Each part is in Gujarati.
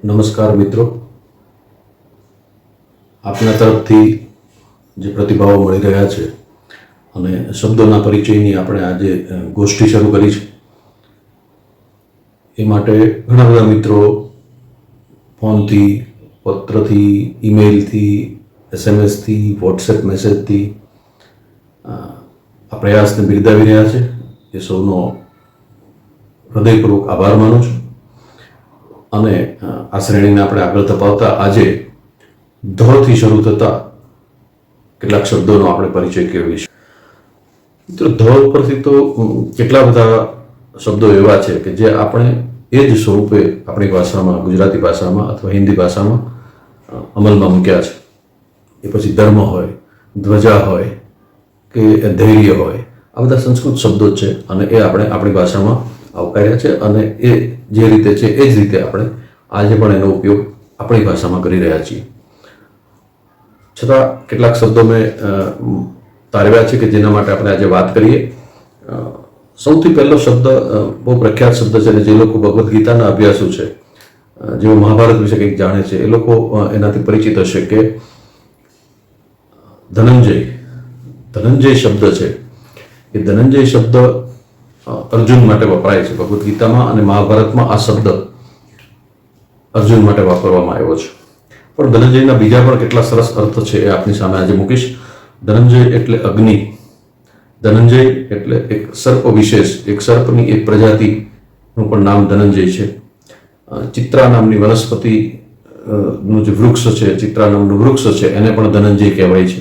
નમસ્કાર મિત્રો, આપના તરફથી જે પ્રતિભાવો મળી રહ્યા છે અને શબ્દોના પરિચયની આપણે આજે ગોષ્ઠી શરૂ કરી છે, એ માટે ઘણા બધા મિત્રો ફોનથી, પત્રથી, ઈમેલથી, એસએમએસથી, વોટ્સએપ મેસેજથી આ પ્રયાસને બિરદાવી રહ્યા છે. એ સૌનો હૃદયપૂર્વક આભાર માનું છું. અને આ શ્રેણીને આપણે આગળ ધપાવતા આજે ધથી શરૂ થતા કેટલાક શબ્દોનો આપણે પરિચય કેળવીશું. મિત્રો, ધ ઉપરથી તો કેટલા બધા શબ્દો એવા છે કે જે આપણે એ જ સ્વરૂપે આપણી ભાષામાં, ગુજરાતી ભાષામાં અથવા હિન્દી ભાષામાં અમલમાં મૂક્યા છે. એ પછી ધર્મ હોય, ધ્વજા હોય કે ધૈર્ય હોય, આ બધા સંસ્કૃત શબ્દો જ છે અને એ આપણે આપણી ભાષામાં આવકાર્યા છે અને એ જે રીતે છે એ જ રીતે આપણે આજે પણ એનો ઉપયોગ આપણી ભાષામાં કરી રહ્યા છીએ. છતાં કેટલાક શબ્દો મેં તારવ્યા છે કે જેના માટે આપણે આજે વાત કરીએ. સૌથી પહેલો શબ્દ બહુ પ્રખ્યાત શબ્દ છે અને જે લોકો ભગવદ્ ગીતાના અભ્યાસુ છે, જેઓ મહાભારત વિશે કંઈક જાણે છે, એ લોકો એનાથી પરિચિત હશે કે ધનંજય શબ્દ છે. એ ધનંજય શબ્દ અર્જુન માટે વપરાય છે ભગવદ્ ગીતામાં, અને મહાભારતમાં આ શબ્દ અર્જુન માટે વાપરવામાં આવ્યો છે. પણ ધનંજયના બીજા પણ કેટલા સરસ અર્થ છે એ આપની સામે આજે મૂકીશ. ધનંજય એટલે અગ્નિ, ધનંજય એટલે એક સર્પ વિશેષ, એક સર્પની એક પ્રજાતિનું પણ નામ ધનંજય છે. ચિત્રા નામની વનસ્પતિનું જે વૃક્ષ છે, ચિત્રા નામનું વૃક્ષ છે, એને પણ ધનંજય કહેવાય છે.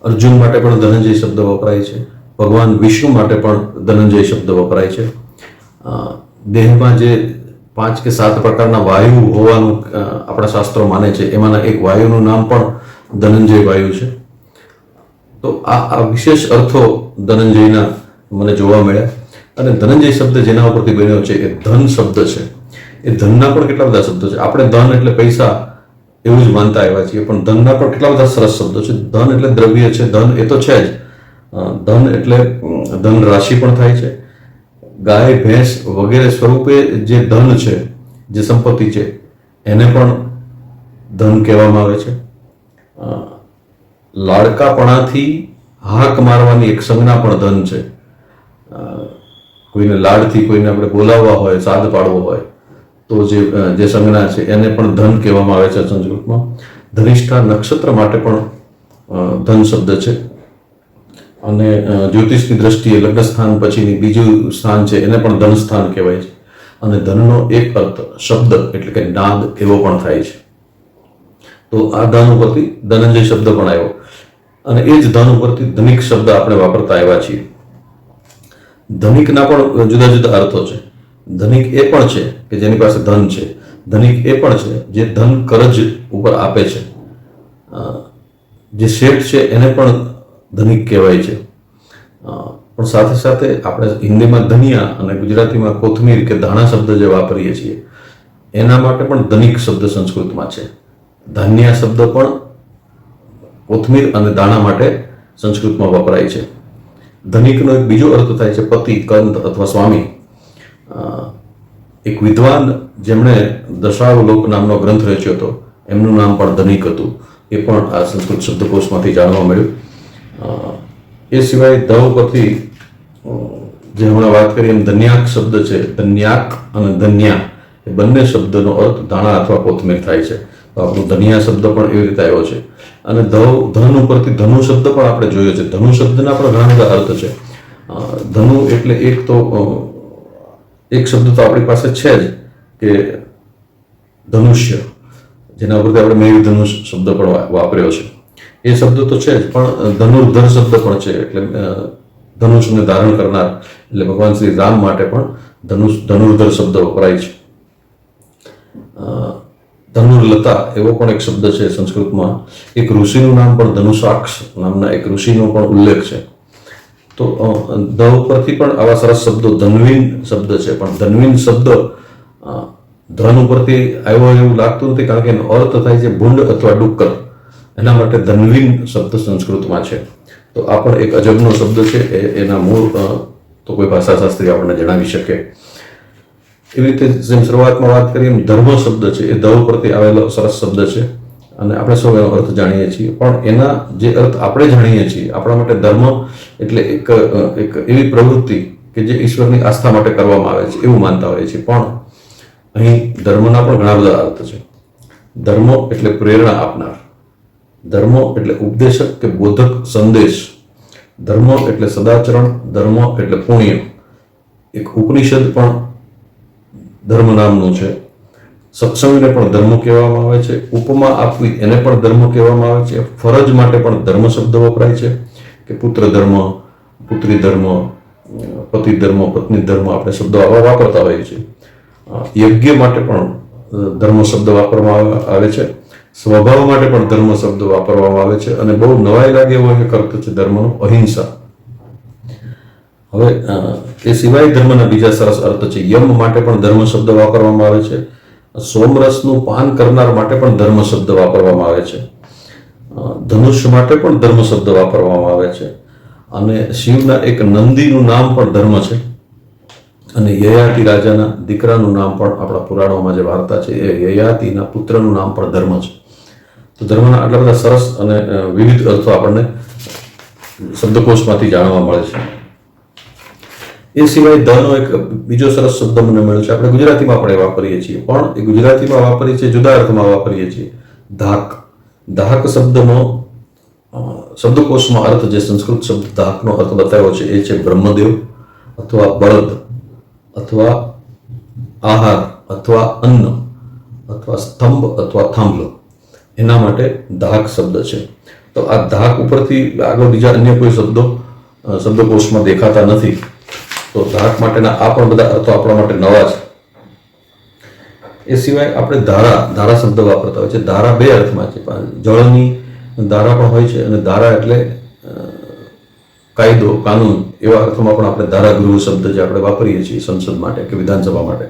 અર્જુન માટે પણ ધનંજય શબ્દ વપરાય છે. ભગવાન વિષ્ણુ માટે પણ ધનંજય શબ્દ વપરાય છે. દેહમાં જે 5 કે 7 પ્રકારના વાયુ હોવાનું આપણા શાસ્ત્રો માને છે, એમાંના એક વાયુનું નામ પણ ધનંજય વાયુ છે. તો આ વિશેષ અર્થો ધનંજયના મને જોવા મળ્યા. અને ધનંજય શબ્દ જેના ઉપરથી બન્યો છે એ ધન શબ્દ છે. એ ધનના પણ કેટલા બધા શબ્દો છે. આપણે ધન એટલે પૈસા એવું જ માનતા આવ્યા છીએ, પણ ધનના પણ કેટલા બધા સરસ શબ્દો છે. ધન એટલે દ્રવ્ય છે, ધન એ તો છે જ. ધન એટલે ધન રાશિ પણ થાય છે. ગાય, ભેંસ વગેરે સ્વરૂપે જે ધન છે, જે સંપત્તિ છે, એને પણ ધન કહેવામાં આવે છે. લાડકાપણાથી હાક મારવાની એક સંજ્ઞા પણ ધન છે. કોઈને લાડથી કોઈને આપણે બોલાવવા હોય, સાદ પાડવો હોય તો જે સંજ્ઞા છે એને પણ ધન કહેવામાં આવે છે સંસ્કૃતમાં. ધનિષ્ઠા નક્ષત્ર માટે પણ ધન શબ્દ છે. અને જ્યોતિષની દ્રષ્ટિએ લગ્ન સ્થાન પછીની બીજું સ્થાન છે એને પણ ધન સ્થાન કહેવાય છે. અને ધનનો એક અર્થ શબ્દ એટલે કે નાદ એવો પણ થાય છે. તો આ ધન ઉપરથી ધનંજય શબ્દ પણ આવ્યો. અને એ જ ધન ઉપરથી ધનિક શબ્દ આપણે વાપરતા આવ્યા છીએ. ધનિકના પણ જુદા જુદા અર્થો છે. ધનિક એ પણ છે કે જેની પાસે ધન છે. ધનિક એ પણ છે જે ધન કરજ ઉપર આપે છે. જે શેઠ છે એને પણ ધનિક કહેવાય છે. પણ સાથે સાથે આપણે હિન્દીમાં ધનિયા અને ગુજરાતીમાં કોથમીર કે ધાણા શબ્દ જે વાપરીએ છીએ, એના માટે પણ ધનિક શબ્દ સંસ્કૃતમાં છે. ધાન્યા શબ્દ પણ કોથમીર અને દાણા માટે સંસ્કૃતમાં વપરાય છે. ધનિકનો એક બીજો અર્થ થાય છે પતિ, કંદ અથવા સ્વામી. એક વિદ્વાન જેમણે દશાવલોક નામનો ગ્રંથ રચ્યો હતો, એમનું નામ પણ ધનિક હતું. એ પણ આ સંસ્કૃત શબ્દકોશમાંથી જાણવા મળ્યું. એ સિવાય ધ ઉપરથી જે હમણાં વાત કરી એમ ધન્યાક શબ્દ છે. ધન્યાક અને ધન્યા એ બંને શબ્દનો અર્થ દાણા અથવા કોથમીર થાય છે. તો આપણો ધનિયા શબ્દ પણ એવી રીતે આવ્યો છે. અને ધન ઉપરથી ધનુ શબ્દ પણ આપણે જોયો છે. ધનુ શબ્દના પણ ઘણા બધા અર્થ છે. ધનુ એટલે એક શબ્દ તો આપણી પાસે છે જ કે ધનુષ્ય, જેના ઉપરથી આપણે મેઘધનુષ શબ્દ પણ વાપર્યો છે. એ શબ્દ તો છે જ, પણ ધનુર્ધર શબ્દ પણ છે. એટલે ધનુષને ધારણ કરનાર, એટલે ભગવાન શ્રી રામ માટે પણ ધનુર્ધર શબ્દ વપરાય છે. ધનુર્લતા એવો પણ એક શબ્દ છે સંસ્કૃતમાં. એક ઋષિનું નામ પણ ધનુષાક્ષ નામના એક ઋષિનો પણ ઉલ્લેખ છે. તો ધ ઉપરથી પણ આવા સરસ શબ્દો. ધન્વીન શબ્દ છે, પણ ધન્વીન શબ્દ ધન ઉપરથી આવ્યો એવું લાગતું નથી, કારણ કે એનો અર્થ થાય છે ભૂંડ અથવા ડુક્કર. એના માટે ધન્વીન શબ્દ સંસ્કૃતમાં છે. તો આ પણ એક અજબનો શબ્દ છે. એના મૂળ તો કોઈ ભાષાશાસ્ત્રી આપણને જણાવી શકે. એવી રીતે જેમ શરૂઆતમાં વાત કરીએ એમ ધર્મ શબ્દ છે એ ધ પરથી આવેલો સરસ શબ્દ છે અને આપણે સૌ એનો અર્થ જાણીએ છીએ, પણ એના જે અર્થ આપણે જાણીએ છીએ આપણા માટે ધર્મ એટલે એક એવી પ્રવૃત્તિ કે જે ઈશ્વરની આસ્થા માટે કરવામાં આવે છે એવું માનતા હોઈએ છીએ, પણ અહીં ધર્મના પણ ઘણા બધા અર્થ છે. ધર્મ એટલે પ્રેરણા આપનાર, ધર્મ એટલે ઉપદેશક કે બોધક સંદેશ, ધર્મ એટલે સદાચરણ, ધર્મ એટલે પુણ્ય. એક ઉપનિષદ પણ ધર્મ નામનું છે. સત્સંગને પણ ધર્મ કહેવામાં આવે છે. ઉપમા આપવી એને પણ ધર્મ કહેવામાં આવે છે. ફરજ માટે પણ ધર્મ શબ્દ વપરાય છે કે પુત્ર ધર્મ, પુત્રી ધર્મ, પતિ ધર્મ, પત્ની ધર્મ, આપણે શબ્દો આવા વાપરતા હોઈએ છીએ. યજ્ઞ માટે પણ ધર્મ શબ્દ વાપરવામાં આવે છે. સ્વભાવ માટે પણ ધર્મ શબ્દ વાપરવામાં આવે છે અને બહુ નવાઈ લાગે એવો એક અર્થ છે ધર્મનો અહિંસા. હવે એ સિવાય ધર્મના બીજા સરસ અર્થ છે. યમ માટે પણ ધર્મ શબ્દ વાપરવામાં આવે છે. સોમરસનું પાન કરનાર માટે પણ ધર્મ શબ્દ વાપરવામાં આવે છે. ધનુષ માટે પણ ધર્મ શબ્દ વાપરવામાં આવે છે અને શિવના એક નંદીનું નામ પણ ધર્મ છે અને યયાતિ રાજાના દીકરાનું નામ પણ આપણા પુરાણોમાં જે વાર્તા છે એ યયાતિના પુત્રનું નામ પણ ધર્મ છે. તો ધર્મના આટલા બધા સરસ અને વિવિધ અર્થો આપણને શબ્દકોશમાંથી જાણવા મળે છે. એ સિવાય ધનો એક બીજો સરસ શબ્દ મને મળ્યો છે. આપણે ગુજરાતીમાં પણ એ વાપરીએ છીએ, પણ એ ગુજરાતીમાં વાપરીએ છીએ જુદા અર્થમાં વાપરીએ છીએ. ધાક, ધાક શબ્દનો શબ્દકોશમાં અર્થ જે સંસ્કૃત શબ્દ ધાકનો અર્થ બતાવ્યો છે એ છે બ્રહ્મદેવ અથવા બળદ અથવા આહાર અથવા અન્ન અથવા સ્તંભ અથવા થાંભલો, એના માટે ધાક શબ્દ છે. તો આ ધાક ઉપરથી આગળ બીજા અન્ય કોઈ શબ્દો શબ્દકોશમાં દેખાતા નથી. તો ધાક માટેના આ પણ બધા અર્થો આપણા માટે નવા છે. એ સિવાય આપણે ધારા શબ્દ વાપરતા હોય છે. ધારા બે અર્થમાં છે. જળની ધારા પણ હોય છે અને ધારા એટલે કાયદો, કાનૂન, એવા અર્થમાં પણ આપણે ધારાગૃહ શબ્દ જે આપણે વાપરીએ છીએ સંસદ માટે કે વિધાનસભા માટે,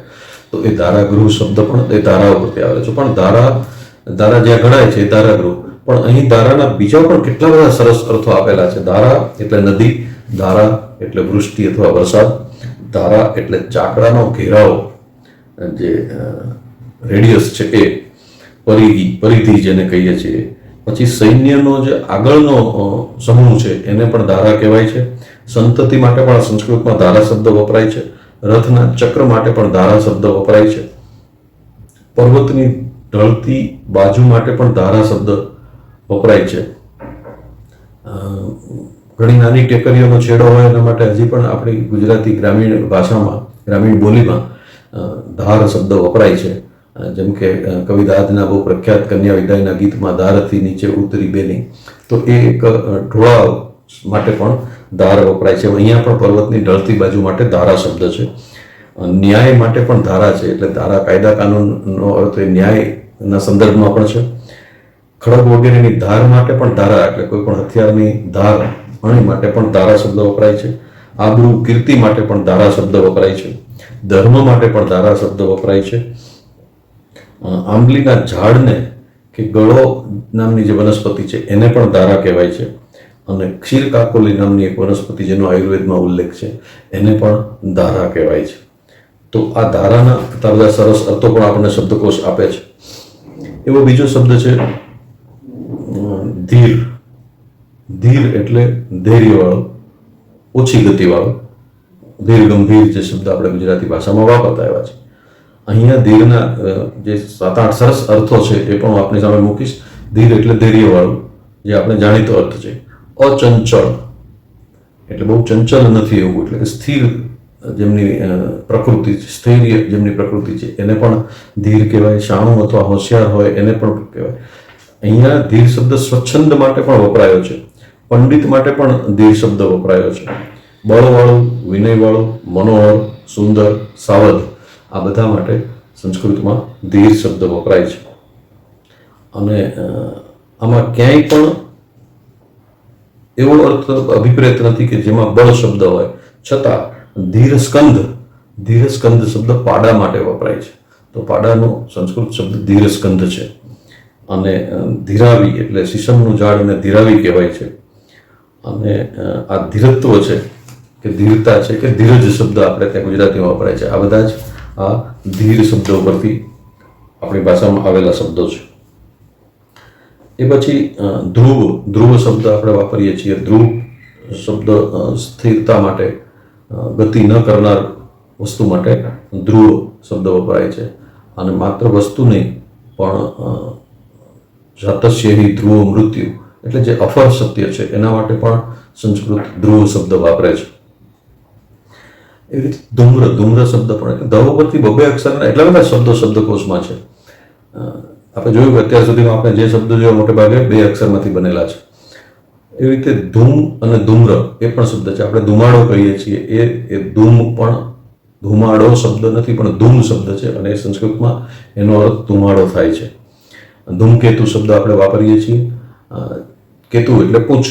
તો એ ધારાગૃહ શબ્દ પણ એ ધારા ઉપરથી આવે છે. પણ ધારા જ્યાં ઘડાય છે એ ધારાગૃહ, પણ અહીં ધારાના બીજા પણ કેટલા બધા સરસ અર્થો આપેલા છે. ધારા એટલે નદી, ધારા એટલે વૃષ્ટિ અથવા વરસાદ, ધારા એટલે ચાકડાનો ઘેરાવો જે રેડિયસ છે એ, પરિધિ જેને કહીએ છીએ. પછી સૈન્યનો જે આગળનો સમૂહ છે એને પણ ધારા કહેવાય છે. સંતતિ માટે પણ સંસ્કૃતમાં ધારા શબ્દ વપરાય છે. રથના ચક્ર માટે પણ ધારા શબ્દ વપરાય છે. પર્વતની ઢળતી બાજુ માટે પણ ધારા શબ્દ વપરાય છે. ઘણી નાની ટેકરીઓનો છેડો હોય એના માટે હજી પણ આપણી ગુજરાતી ગ્રામીણ ભાષામાં, ગ્રામીણ બોલીમાં ધાર શબ્દ વપરાય છે. જેમ કે કવિ દાદના બહુ પ્રખ્યાત કન્યા વિદાયના ગીતમાં ધારથી નીચે ઉતરી બેની, તો એ એક ઢોળાવ માટે પણ ધાર વપરાય છે. અહીંયા પણ પર્વતની ઢળતી બાજુ માટે ધારા શબ્દ છે. ન્યાય માટે પણ ધારા છે, એટલે ધારા કાયદા કાનૂનનો અર્થ એ ન્યાયના સંદર્ભમાં પણ છે. ખડગ વગેરેની ધાર માટે પણ ધારા, એટલે કોઈ પણ હથિયારની ધાર અણી માટે પણ ધારા શબ્દ વપરાય છે. આબરૂ કીર્તિ માટે પણ ધારા શબ્દ વપરાય છે. ધર્મ માટે પણ ધારા શબ્દ વપરાય છે. આંબલીના ઝાડને કે ગળો નામની જે વનસ્પતિ છે એને પણ ધારા કહેવાય છે. અને ક્ષીર કાકોલી નામની એક વનસ્પતિ જેનો આયુર્વેદમાં ઉલ્લેખ છે એને પણ ધારા કહેવાય છે. તો આ ધારાના કેટલા બધા સરસ અર્થો પણ આપણને શબ્દકોશ આપે છે. એવો બીજો શબ્દ છે ધીર. ધીર એટલે ધૈર્યવાળો, ઓછી ગતિવાળો. ધીર ગંભીર જે શબ્દ આપણે ગુજરાતી ભાષામાં વાપરતા આવ્યા છે. અહીંયા ધીરના જે 7-8 સરસ અર્થો છે એ પણ આપણી સામે મૂકીશ. ધીર એટલે ધૈર્યવાળું, જે આપણે જાણીતો અર્થ છે. અચંચળ એટલે બહુ ચંચલ નથી એવું, એટલે કે સ્થિર જેમની પ્રકૃતિ છે, સ્થૈર્ય જેમની પ્રકૃતિ છે એને પણ ધીર કહેવાય. શાણું અથવા હોશિયાર હોય એને પણ કહેવાય. અહીંયા ધીર શબ્દ સ્વચ્છંદ માટે પણ વપરાયો છે. પંડિત માટે પણ ધીર શબ્દ વપરાયો છે. બળવાળું, વિનયવાળું, મનોહર, સુંદર, સાવધ, આ બધા માટે સંસ્કૃતમાં ધીર શબ્દ વપરાય છે. અને આમાં ક્યાંય પણ એવો અર્થ અભિપ્રેત નથી કે જેમાં બળ શબ્દ હોય, છતાં ધીર સ્કંદ શબ્દ પાડા માટે વપરાય છે. તો પાડાનો સંસ્કૃત શબ્દ ધીર સ્કંદ છે. અને ધીરાવી એટલે શીશમનું ઝાડ અને ધીરાવી કહેવાય છે. અને આ ધીરત્વ છે કે ધીરતા છે કે ધીરજ શબ્દ આપણે ત્યાં ગુજરાતીમાં વપરાય છે. આ બધા જ આ ધીર શબ્દ ઉપરથી આપણી ભાષામાં આવેલા શબ્દો છે. એ પછી ધ્રુવ શબ્દ આપણે વાપરીએ છીએ. ધ્રુવ શબ્દ સ્થિરતા માટે, ગતિ ન કરનાર વસ્તુ માટે ધ્રુવ શબ્દ વપરાય છે. અને માત્ર વસ્તુ નહીં પણ જાતસ્ય હિ ધ્રુવ મૃત્યુ એટલે જે અફર સત્ય છે એના માટે પણ સંસ્કૃત ધ્રુવ શબ્દ વાપરે છે. એવી રીતે ધૂમ્ર શબ્દ પણ, એટલે ધ ઉપરથી 2 અક્ષરના એટલા બધા શબ્દો શબ્દકોશમાં છે. આપણે જોયું કે અત્યાર સુધીમાં આપણે જે શબ્દો જોયા મોટે ભાગે 2 અક્ષરમાંથી બનેલા છે. એવી રીતે ધૂમ અને ધૂમ્ર એ પણ શબ્દ છે. આપણે ધુમાડો કહીએ છીએ, એ ધૂમ પણ ધુમાડો શબ્દ નથી પણ ધૂમ શબ્દ છે અને એ સંસ્કૃતમાં એનો અર્થ ધુમાડો થાય છે. ધૂમકેતુ શબ્દ આપણે વાપરીએ છીએ. કેતુ એટલે પૂંછ,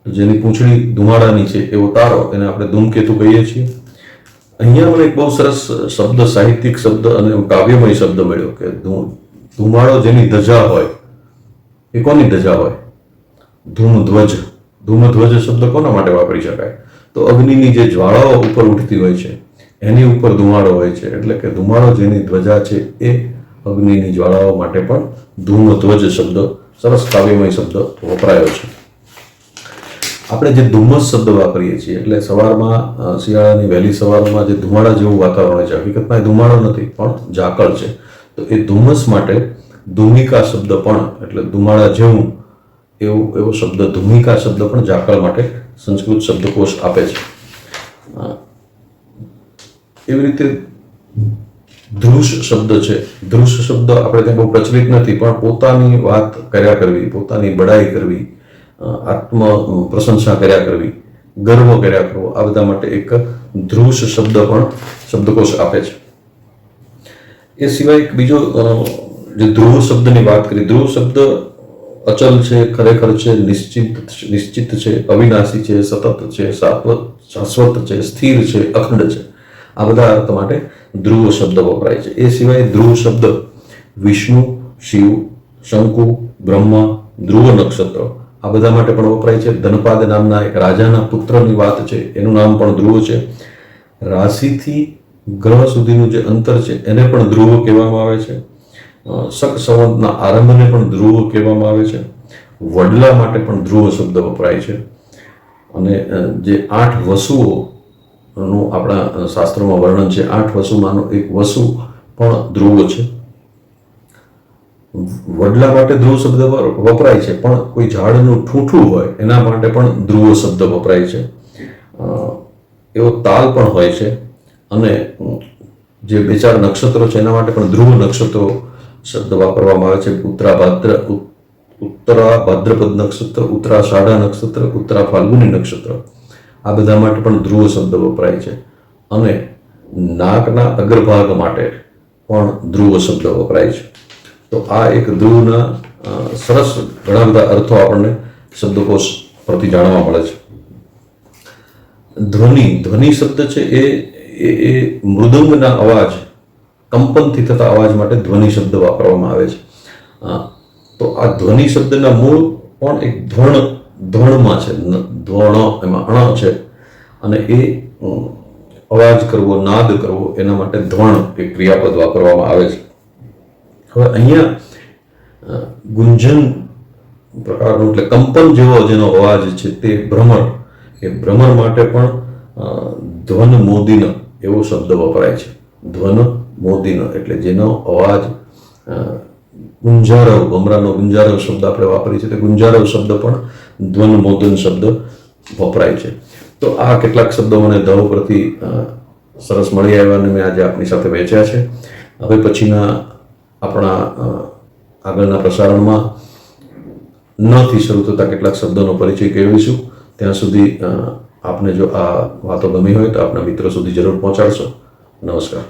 જેની પૂંછડી ધુમાડાની છે એવો તારો, એને આપણે ધૂમકેતુ કહીએ છીએ. અહીંયા મને એક બહુ સરસ શબ્દ, સાહિત્યિક શબ્દ અને કાવ્યમય શબ્દ મળ્યો કે ધુમાડો જેની ધજા હોય એ કોની ધજા હોય? ધૂમધ્વજ. ધૂમધ્વજ શબ્દ કોના માટે વાપરી શકાય? તો અગ્નિની જે જ્વાળાઓ ઉપર ઉઠતી હોય છે એની ઉપર ધુમાડો હોય છે, એટલે કે ધુમાડો જેની ધ્વજા છે એ અગ્નિની જ્વાળાઓ માટે પણ ધૂમધ્વજ શબ્દ, સરસ કાવ્યમય શબ્દ વપરાયો છે. આપણે જે ધુમ્મસ શબ્દ વાપરીએ છીએ એટલે સવારમાં, શિયાળાની વહેલી સવારમાં જે ધુમાડા જેવું વાતાવરણ હોય છે, હકીકતમાં એ ધુમાડો નથી પણ ઝાકળ છે. તો એ ધુમ્મસ માટે ધુમિકા શબ્દ પણ, એટલે ધુમાડા જેવું એવો શબ્દ ધુમિકા શબ્દ પણ ઝાકળ માટે સંસ્કૃત શબ્દકોશ આપે છે. એવી રીતે ધ્રુષ શબ્દ છે. ધ્રુષ શબ્દ આપણે ત્યાં બહુ પ્રચલિત નથી પણ પોતાની વાત કર્યા કરવી, પોતાની બડાઈ કરવી, આત્મ પ્રશંસા કર્યા કરવી, ગર્વ કર્યા કરવો, આ બધા માટે એક ધ્રુષ શબ્દ પણ શબ્દકોશ આપે છે. એ સિવાય એક બીજો જે ધ્રુવ શબ્દની વાત કરી, ધ્રુવ શબ્દ અચલ છે, ખરેખર છે, નિશ્ચિત છે, અવિનાશી છે, સતત છે, શાશ્વત છે, સ્થિર છે, અખંડ છે, આ બધા અર્થ માટે ધ્રુવ શબ્દ વપરાય છે. એ સિવાય ધ્રુવ શબ્દ વિષ્ણુ, શિવ, શંકુ, બ્રહ્મા, ધ્રુવ નક્ષત્ર આ બધા માટે પણ વપરાય છે. ધનપાદ નામના એક રાજાના પુત્રની વાત છે, એનું નામ પણ ધ્રુવ છે. રાશિથી ગ્રહ સુધીનું જે અંતર છે એને પણ ધ્રુવ કહેવામાં આવે છે. શક સંવતના આરંભને પણ ધ્રુવ કહેવામાં આવે છે. વડલા માટે પણ ધ્રુવ શબ્દ વપરાય છે. અને જે 8 વસુઓનું આપણા શાસ્ત્રોમાં વર્ણન છે, 8 વસુમાંનો એક વસુ પણ ધ્રુવ છે. વડલા માટે ધ્રુવ શબ્દ વપરાય છે પણ કોઈ ઝાડનું ઠૂઠું હોય એના માટે પણ ધ્રુવ શબ્દ વપરાય છે. એવો તાલ પણ હોય છે. અને જે 2-4 નક્ષત્રો છે એના માટે પણ ધ્રુવ નક્ષત્રો શબ્દ વાપરવામાં આવે છે. ઉત્તરા ભાદ્રપદ નક્ષત્ર, ઉત્તરાષાઢા નક્ષત્ર, ઉત્તરા ફાલ્ગુની નક્ષત્ર, આ બધા માટે પણ ધ્રુવ શબ્દ વપરાય છે. અને નાકના અગ્રભાગ માટે પણ ધ્રુવ શબ્દ વપરાય છે. તો આ એક ધ્રુવના સરસ ઘણા બધા અર્થો આપણને શબ્દકોશ પરથી જાણવા મળે છે. ધ્વનિ શબ્દ છે એ મૃદંગના અવાજ, કંપનથી થતા અવાજ માટે ધ્વનિ શબ્દ વાપરવામાં આવે છે. તો આ ધ્વનિ શબ્દના મૂળ પણ એક ધ્વણમાં છે, ધ્વણ એમાં અણ છે અને એ અવાજ કરવો, નાદ કરવો એના માટે ધ્વણ એક ક્રિયાપદ વાપરવામાં આવે છે. હવે અહીંયા ગુંજન પ્રકારનું એટલે કંપન જેવો જેનો અવાજ છે તે ભ્રમર, એ ભ્રમર માટે પણ ધ્વન મોદિન એવો શબ્દ વપરાય છે. ધ્વન મોદિન એટલે જેનો અવાજ ગુંજારવ, ભમરાનો ગુંજારવ શબ્દ આપણે વાપરીએ છીએ, તે ગુંજારવ શબ્દ પણ ધ્વન મોદન શબ્દ વપરાય છે. તો આ કેટલાક શબ્દો મને ધ ઉપરથી સરસ મળી આવ્યા અને મેં આજે આપની સાથે વહેંચ્યા છે. હવે પછીના આપણા આગળના પ્રસારણમાં નથી શરૂ થતા કેટલાક શબ્દોનો પરિચય કેળવીશું. ત્યાં સુધી આપને જો આ વાતો ગમી હોય તો આપના મિત્રો સુધી જરૂર પહોંચાડશો. નમસ્કાર.